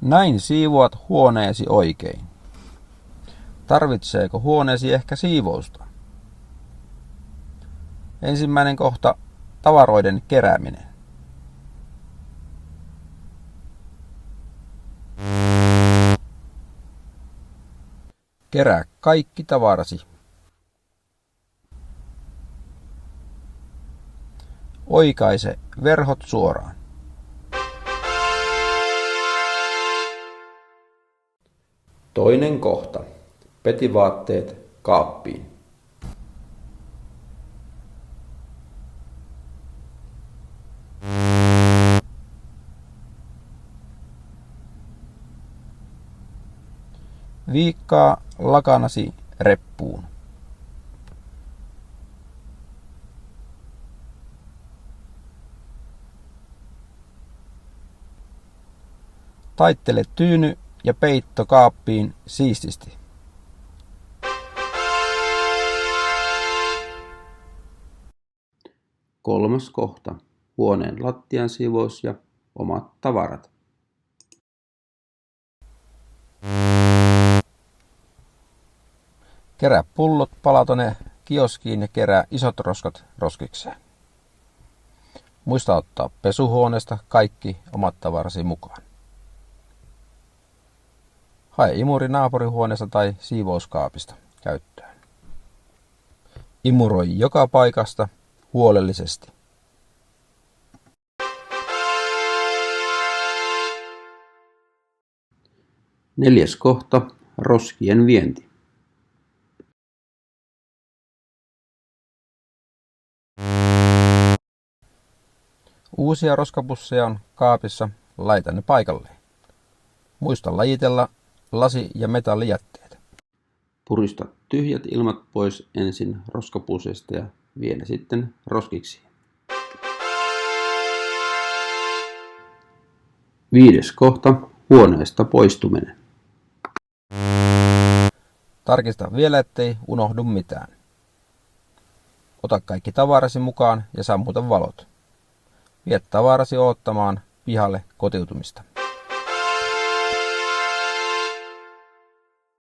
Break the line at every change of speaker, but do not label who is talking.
Näin siivoat huoneesi oikein. Tarvitseeko huoneesi ehkä siivousta? Ensimmäinen kohta, tavaroiden kerääminen. Kerää kaikki tavarasi. Oikaise verhot suoraan. Toinen kohta. Petivaatteet kaappiin. Viikkaa lakanasi reppuun. Taittele tyyny ja peitto kaappiin siististi. Kolmas kohta. Huoneen lattian siivous ja omat tavarat. Kerää pullot palatone kioskiin ja kerää isot roskat roskikseen. Muista ottaa pesuhuoneesta kaikki omat tavarasi mukaan. Hae imuri naapurihuoneesta tai siivouskaapista käyttöön. Imuroi joka paikasta huolellisesti. Neljäs kohta. Roskien vienti. Uusia roskapusseja on kaapissa, laita ne paikalleen. Muista lajitella lasi- ja metallijätteet. Purista tyhjät ilmat pois ensin roskapusseista ja vie ne sitten roskiksi. Viides kohta. Huoneesta poistuminen. Tarkista vielä, ettei unohdu mitään. Ota kaikki tavarasi mukaan ja sammuta valot. Vie tavarasi odottamaan pihalle kotiutumista.